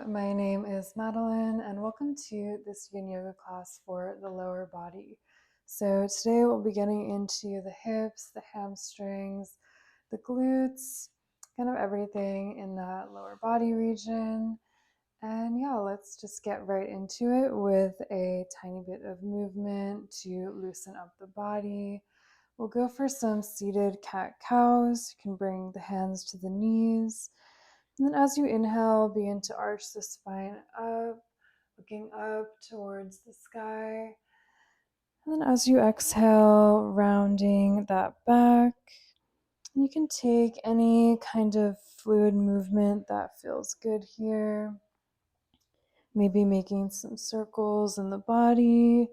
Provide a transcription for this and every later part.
my name is Madeline, and welcome to this yin yoga class for the lower body. So today we'll be getting into the hips, the hamstrings, the glutes, kind of everything in that lower body region. And yeah, let's just get right into it with a tiny bit of movement to loosen up the body. We'll go for some seated cat-cows. You can bring the hands to the knees. And then as you inhale, begin to arch the spine up, looking up towards the sky. And then as you exhale, rounding that back. You can take any kind of fluid movement that feels good here. Maybe making some circles in the body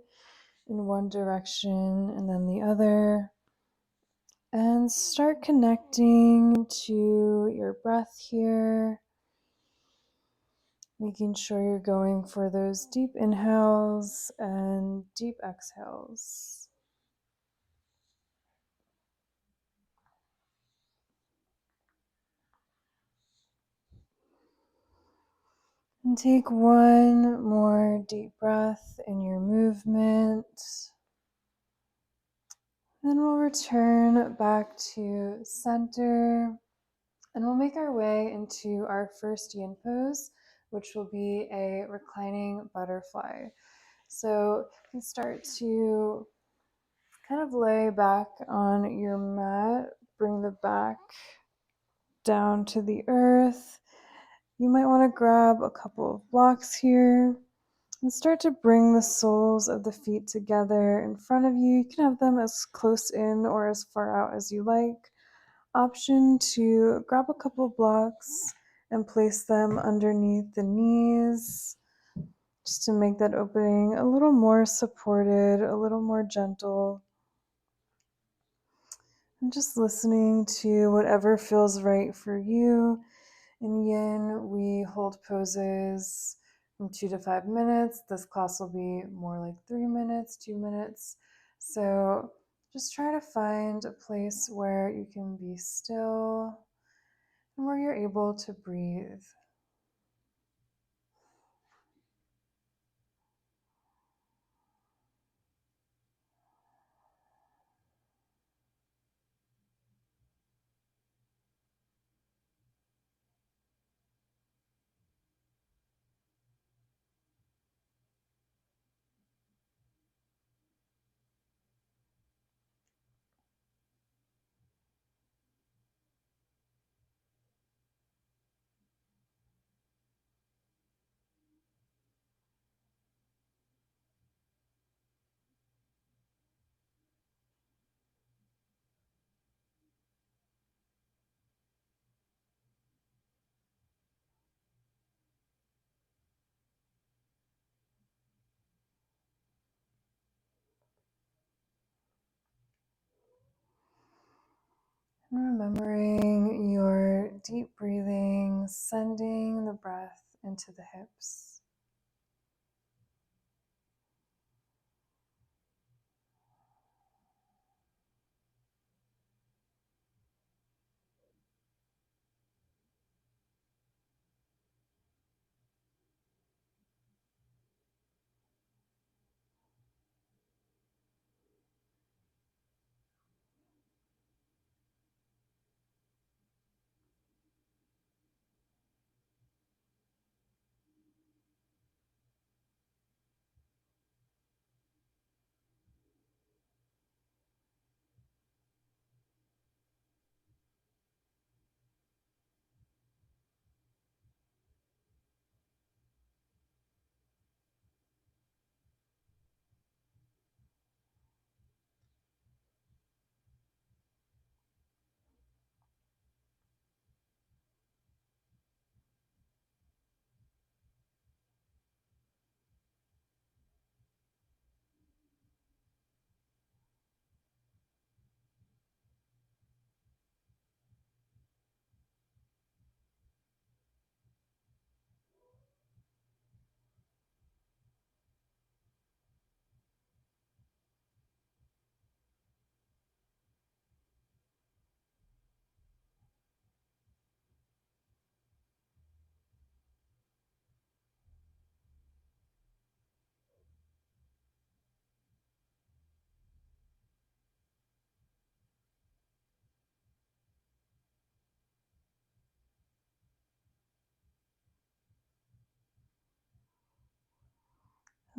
in one direction and then the other. And start connecting to your breath here. Making sure you're going for those deep inhales and deep exhales. And take one more deep breath in your movement. Then we'll return back to center and we'll make our way into our first yin pose, which will be a reclining butterfly. So you can start to kind of lay back on your mat, bring the back down to the earth. You might want to grab a couple of blocks here and start to bring the soles of the feet together in front of you. You can have them as close in or as far out as you like. Option to grab a couple of blocks and place them underneath the knees just to make that opening a little more supported, a little more gentle. And just listening to whatever feels right for you. In yin, we hold poses from 2 to 5 minutes. This class will be more like 3 minutes, 2 minutes. So just try to find a place where you can be still and where you're able to breathe. And remembering your deep breathing, sending the breath into the hips.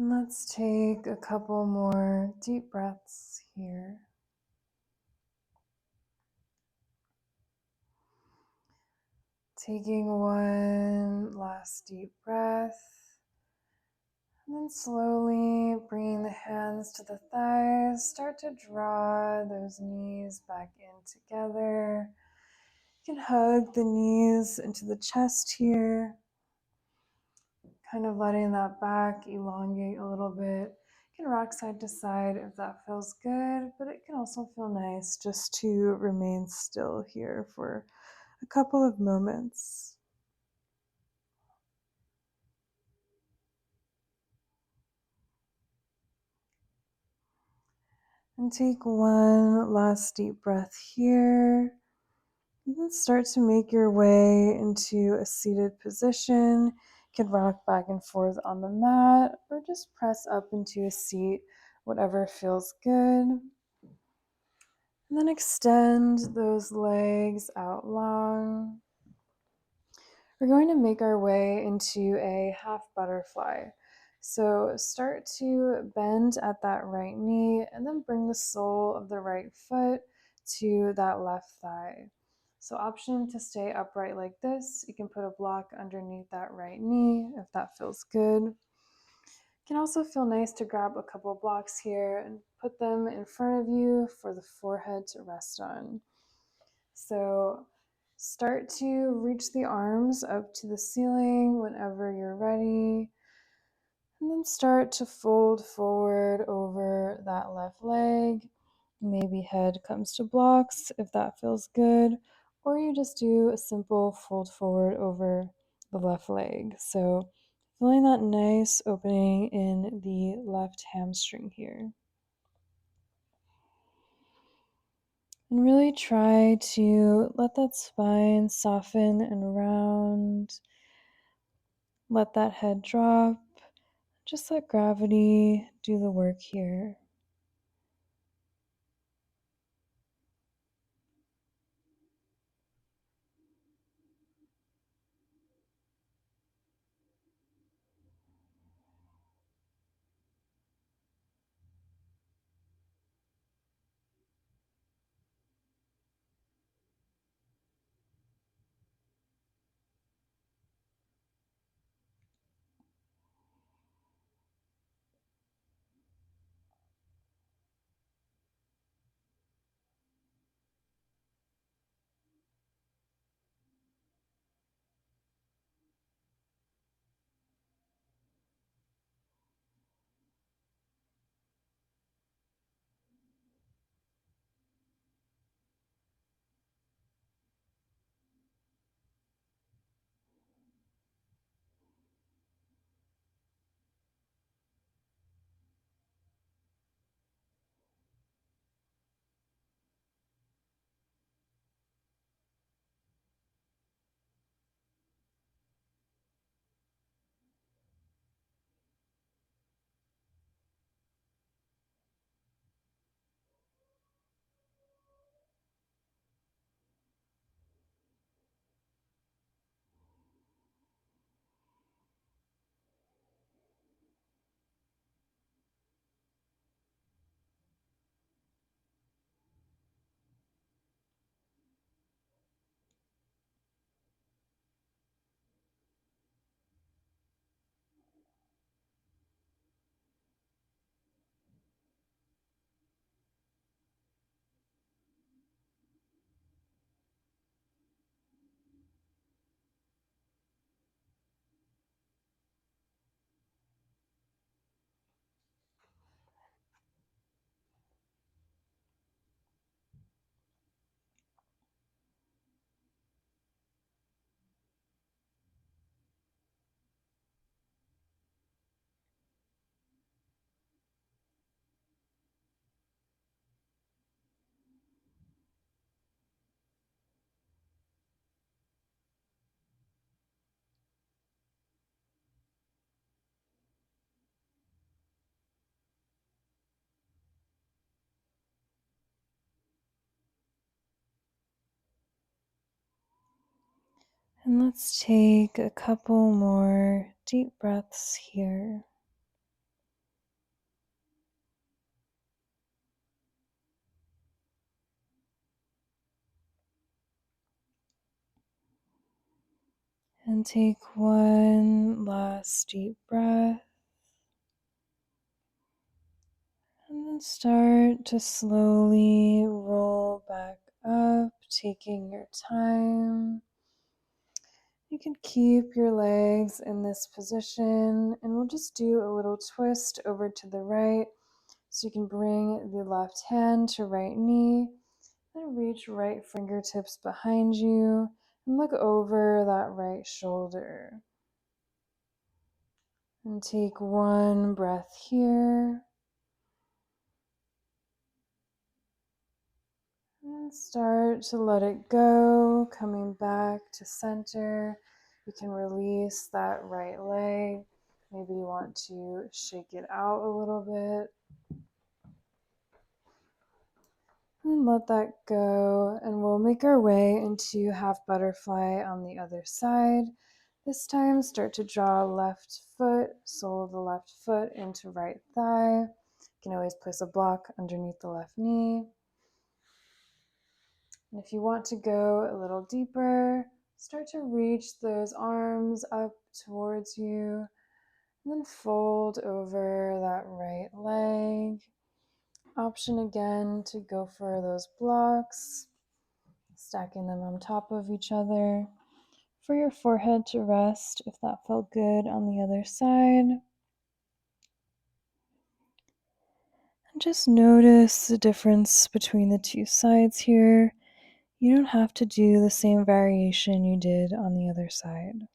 And let's take a couple more deep breaths here. Taking one last deep breath. And then slowly bringing the hands to the thighs. Start to draw those knees back in together. You can hug the knees into the chest here. Kind of letting that back elongate a little bit. You can rock side to side if that feels good, but it can also feel nice just to remain still here for a couple of moments. And take one last deep breath here. And then start to make your way into a seated position. You can rock back and forth on the mat or just press up into a seat, whatever feels good. And then extend those legs out long. We're going to make our way into a half butterfly. So start to bend at that right knee and then bring the sole of the right foot to that left thigh. So option to stay upright like this. You can put a block underneath that right knee if that feels good. It can also feel nice to grab a couple blocks here and put them in front of you for the forehead to rest on. So start to reach the arms up to the ceiling whenever you're ready. And then start to fold forward over that left leg. Maybe head comes to blocks if that feels good. Or you just do a simple fold forward over the left leg. So feeling that nice opening in the left hamstring here. And really try to let that spine soften and round. Let that head drop. Just let gravity do the work here. And let's take a couple more deep breaths here. And take one last deep breath. And then start to slowly roll back up, taking your time. You can keep your legs in this position, and we'll just do a little twist over to the right. So you can bring the left hand to right knee, then reach right fingertips behind you, and look over that right shoulder. And take one breath here. And start to let it go, coming back to center. You can release that right leg. Maybe you want to shake it out a little bit. And let that go. And we'll make our way into half butterfly on the other side. This time, start to draw left foot, sole of the left foot into right thigh. You can always place a block underneath the left knee. And if you want to go a little deeper, start to reach those arms up towards you, and then fold over that right leg. Option again to go for those blocks, stacking them on top of each other. For your forehead to rest if that felt good on the other side. And just notice the difference between the two sides here. You don't have to do the same variation you did on the other side.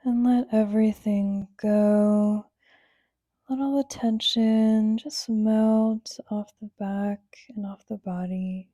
And let everything go. Let all the tension just melt off the back and off the body.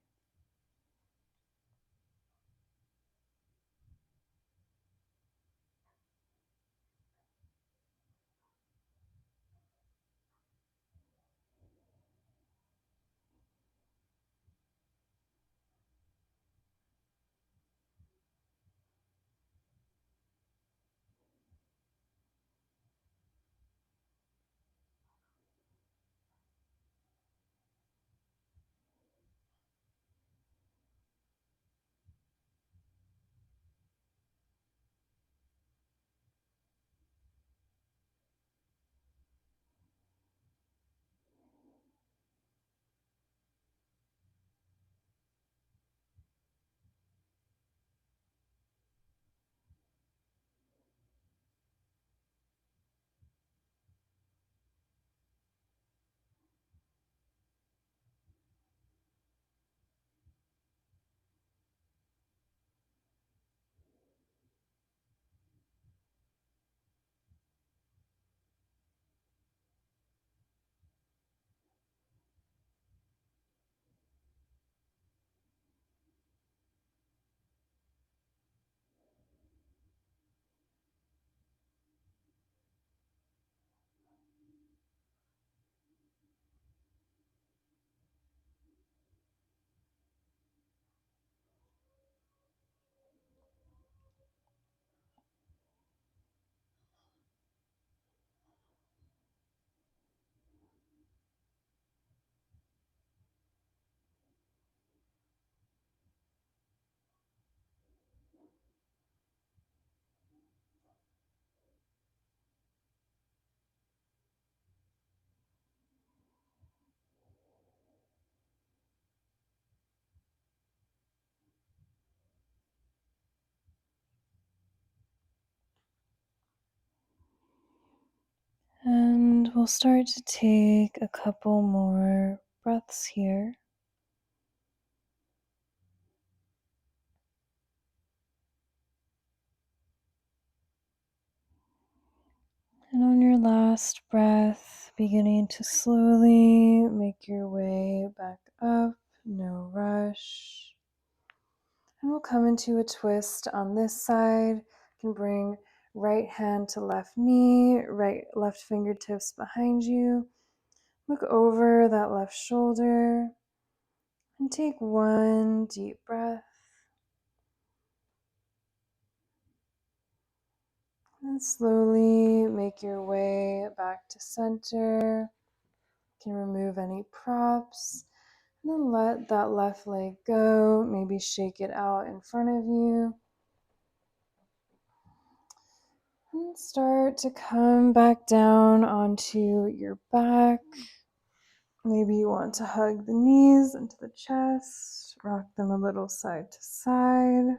And we'll start to take a couple more breaths here. And on your last breath, beginning to slowly make your way back up, no rush. And we'll come into a twist on this side. You can bring right hand to left knee, left fingertips behind you. Look over that left shoulder. And take one deep breath. And slowly make your way back to center. You can remove any props. And then let that left leg go. Maybe shake it out in front of you. And start to come back down onto your back. Maybe you want to hug the knees into the chest. Rock them a little side to side.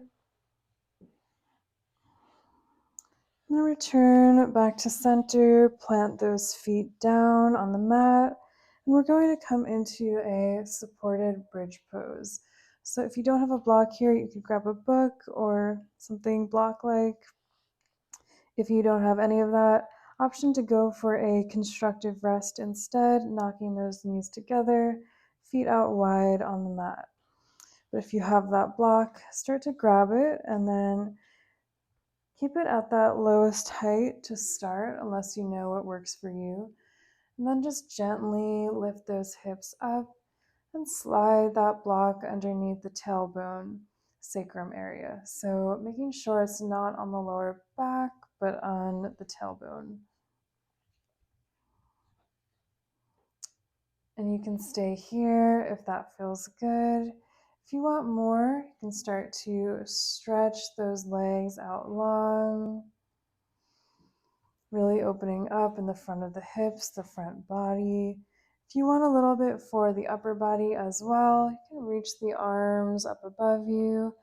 And then return back to center. Plant those feet down on the mat. And we're going to come into a supported bridge pose. So if you don't have a block here, you could grab a book or something block-like. If you don't have any of that, option to go for a constructive rest instead, knocking those knees together, feet out wide on the mat. But if you have that block, start to grab it and then keep it at that lowest height to start, unless you know what works for you. And then just gently lift those hips up and slide that block underneath the tailbone sacrum area. So making sure it's not on the lower back, but on the tailbone. And you can stay here if that feels good. If you want more, you can start to stretch those legs out long, really opening up in the front of the hips, the front body. If you want a little bit for the upper body as well, you can reach the arms up above you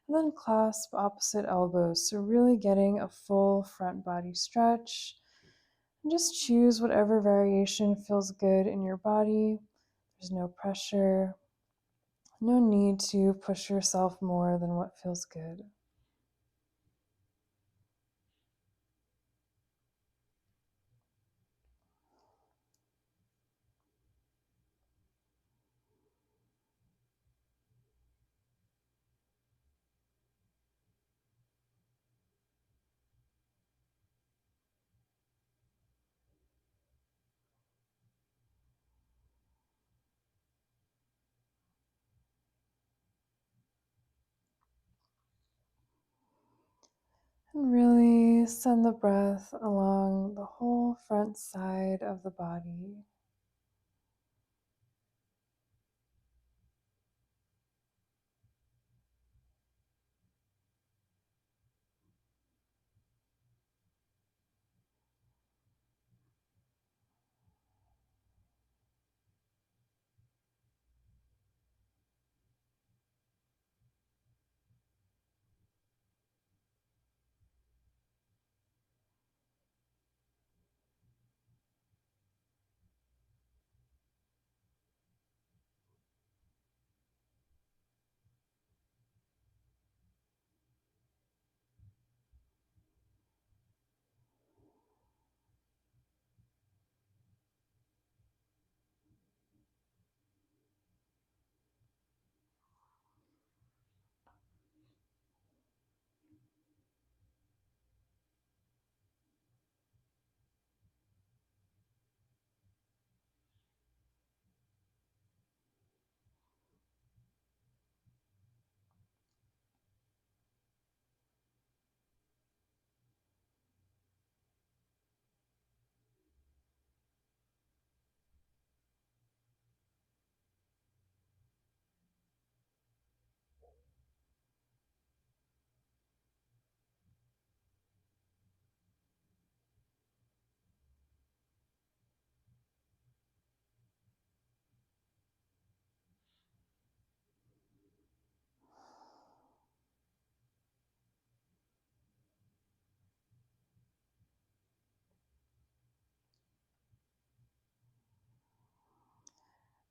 and then clasp opposite elbows. So really getting a full front body stretch. And just choose whatever variation feels good in your body. There's no pressure, no need to push yourself more than what feels good. And really send the breath along the whole front side of the body.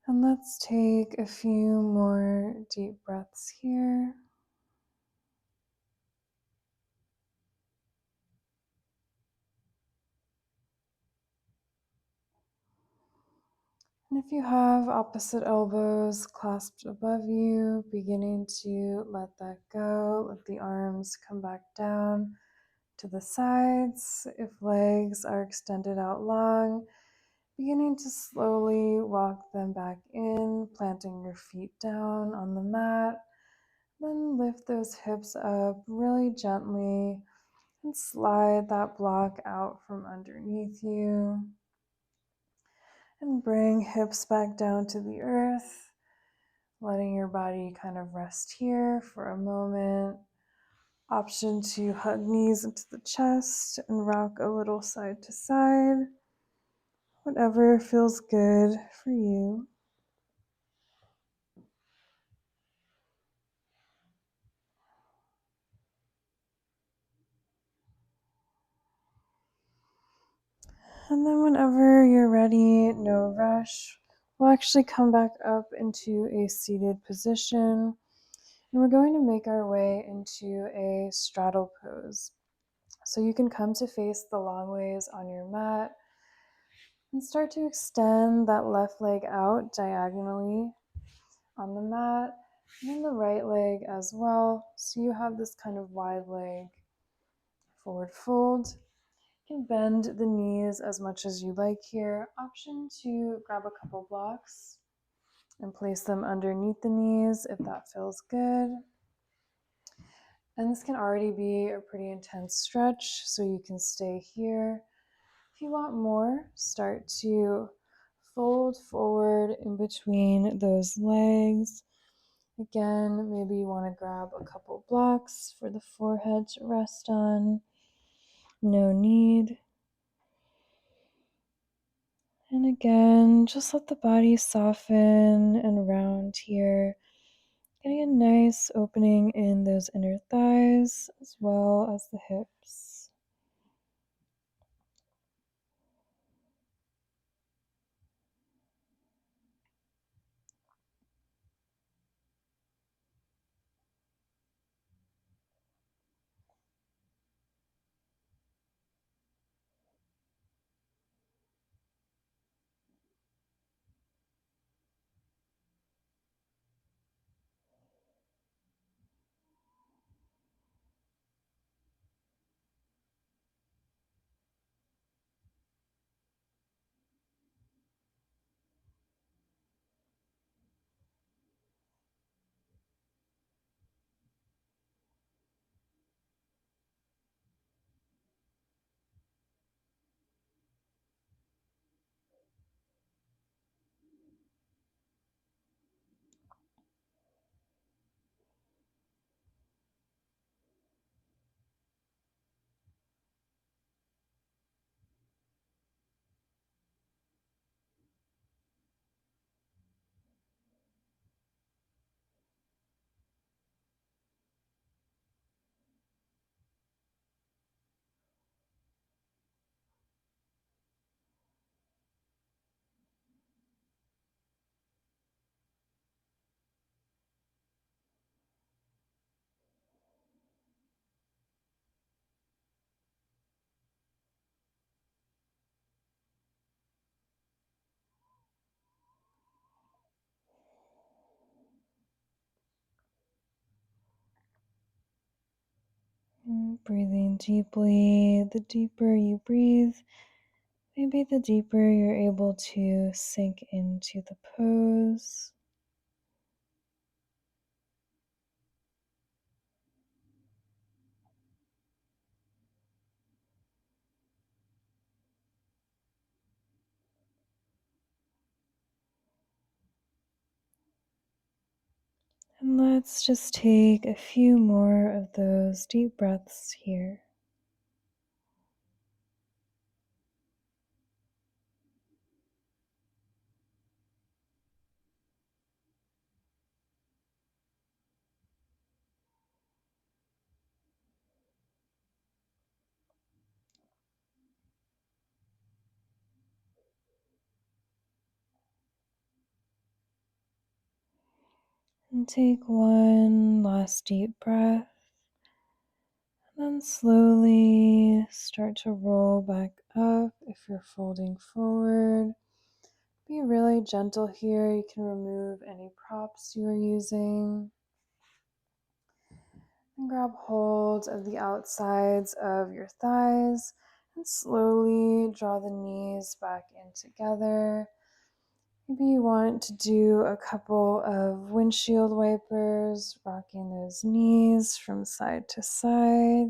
And let's take a few more deep breaths here. And if you have opposite elbows clasped above you, beginning to let that go, let the arms come back down to the sides. If legs are extended out long, beginning to slowly walk them back in, planting your feet down on the mat. Then lift those hips up really gently and slide that block out from underneath you. And bring hips back down to the earth, letting your body kind of rest here for a moment. Option to hug knees into the chest and rock a little side to side. Whatever feels good for you. And then whenever you're ready, no rush, we'll actually come back up into a seated position. And we're going to make our way into a straddle pose. So you can come to face the long ways on your mat and start to extend that left leg out diagonally on the mat, and then the right leg as well. So you have this kind of wide leg. Forward fold. You can bend the knees as much as you like here. Option to grab a couple blocks and place them underneath the knees if that feels good. And this can already be a pretty intense stretch, so you can stay here. If you want more, start to fold forward in between those legs. Again, maybe you want to grab a couple blocks for the forehead to rest on. No need. And again, just let the body soften and round here. Getting a nice opening in those inner thighs as well as the hips. And breathing deeply. The deeper you breathe, maybe the deeper you're able to sink into the pose. And let's just take a few more of those deep breaths here. And take one last deep breath. And then slowly start to roll back up if you're folding forward. Be really gentle here. You can remove any props you are using. And grab hold of the outsides of your thighs And slowly draw the knees back in together. Maybe you want to do a couple of windshield wipers, rocking those knees from side to side.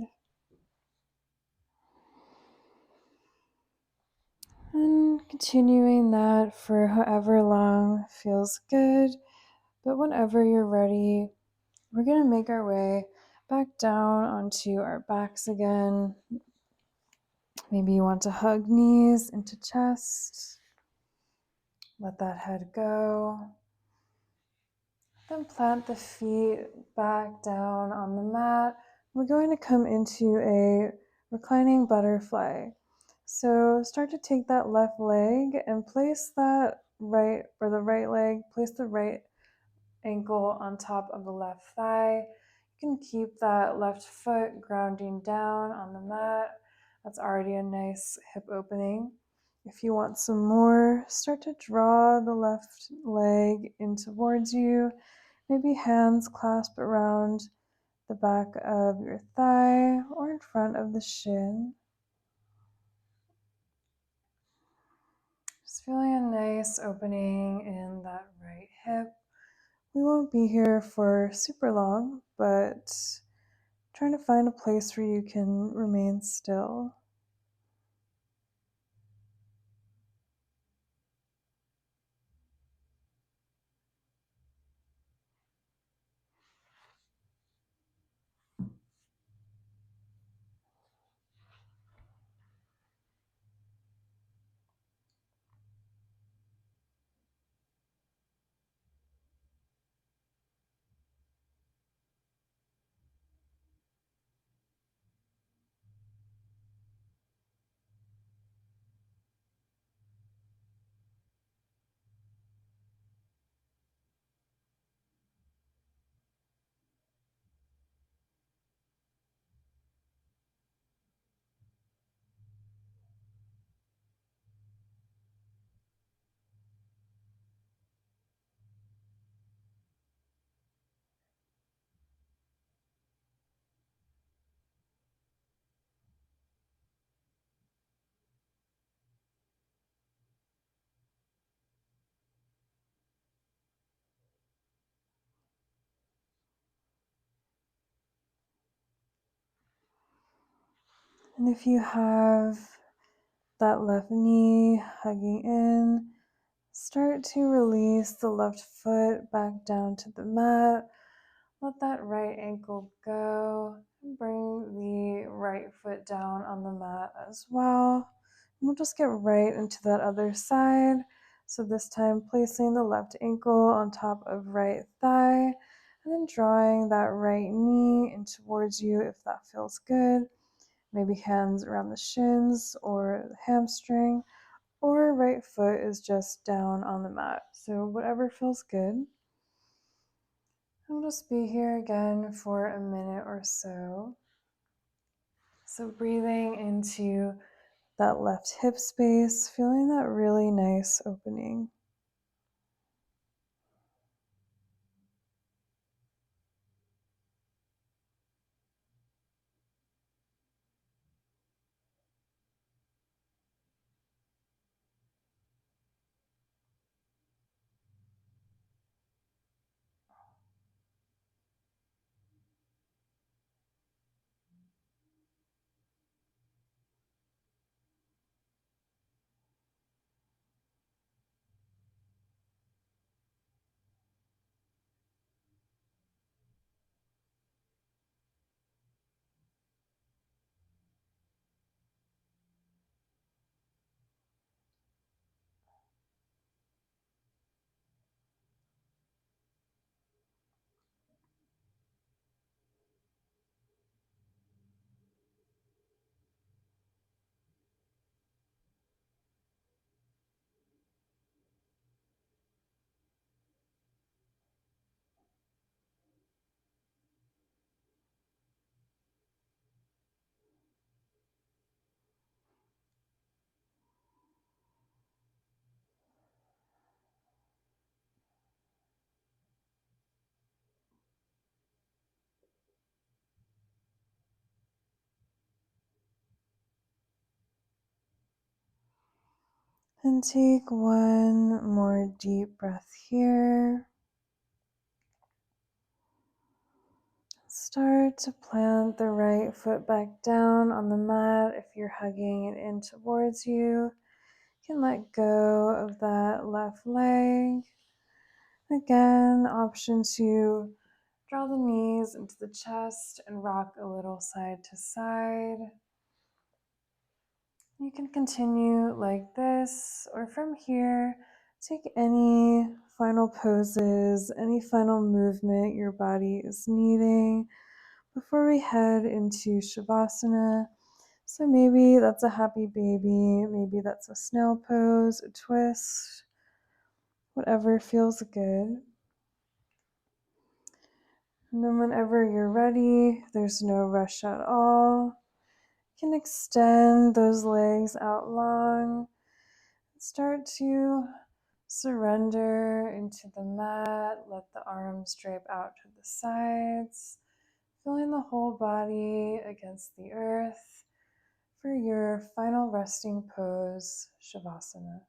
And continuing that for however long feels good. But whenever you're ready, we're going to make our way back down onto our backs again. Maybe you want to hug knees into chest. Let that head go. Then plant the feet back down on the mat. We're going to come into a reclining butterfly. So start to take that left leg and place that right, or the right leg, place the right ankle on top of the left thigh. You can keep that left foot grounding down on the mat. That's already a nice hip opening. If you want some more, start to draw the left leg in towards you. Maybe hands clasp around the back of your thigh or in front of the shin. Just feeling a nice opening in that right hip. We won't be here for super long, but trying to find a place where you can remain still. And if you have that left knee hugging in, start to release the left foot back down to the mat. Let that right ankle go. And bring the right foot down on the mat as well. And we'll just get right into that other side. So this time placing the left ankle on top of right thigh, and then drawing that right knee in towards you if that feels good. Maybe hands around the shins or the hamstring, or right foot is just down on the mat. So whatever feels good. I'll just be here again for a minute or so. So breathing into that left hip space, feeling that really nice opening. And take one more deep breath here. Start to plant the right foot back down on the mat. If you're hugging it in towards you, you can let go of that left leg. Again, option to draw the knees into the chest and rock a little side to side. You can continue like this, or from here, take any final poses, any final movement your body is needing before we head into Savasana. So maybe that's a happy baby, maybe that's a snail pose, a twist, whatever feels good. And then whenever you're ready, there's no rush at all. You can extend those legs out long. Start to surrender into the mat. Let the arms drape out to the sides. Feeling the whole body against the earth for your final resting pose, Shavasana.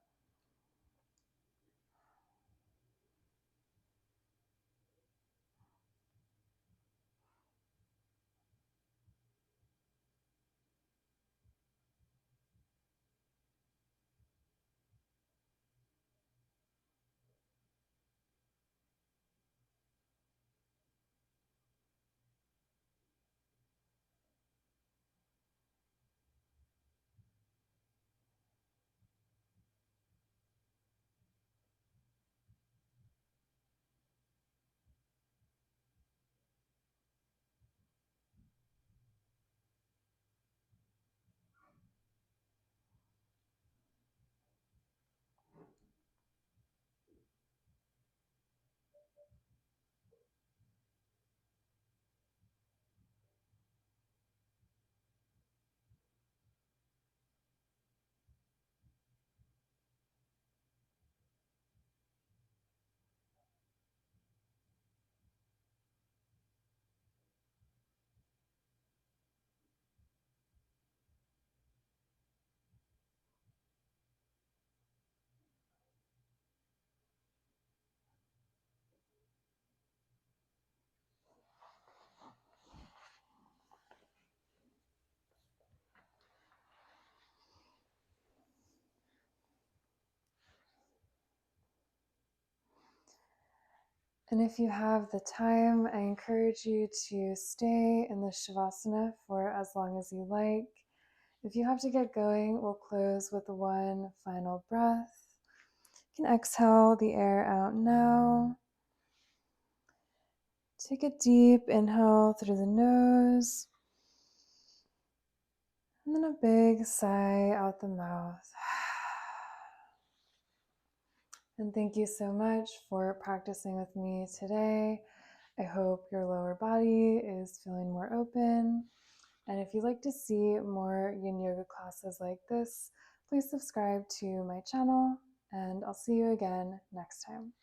And if you have the time, I encourage you to stay in the Shavasana for as long as you like. If you have to get going, we'll close with one final breath. You can exhale the air out now. Take a deep inhale through the nose, and then a big sigh out the mouth. And thank you so much for practicing with me today. I hope your lower body is feeling more open. And if you'd like to see more yin yoga classes like this, please subscribe to my channel, and I'll see you again next time.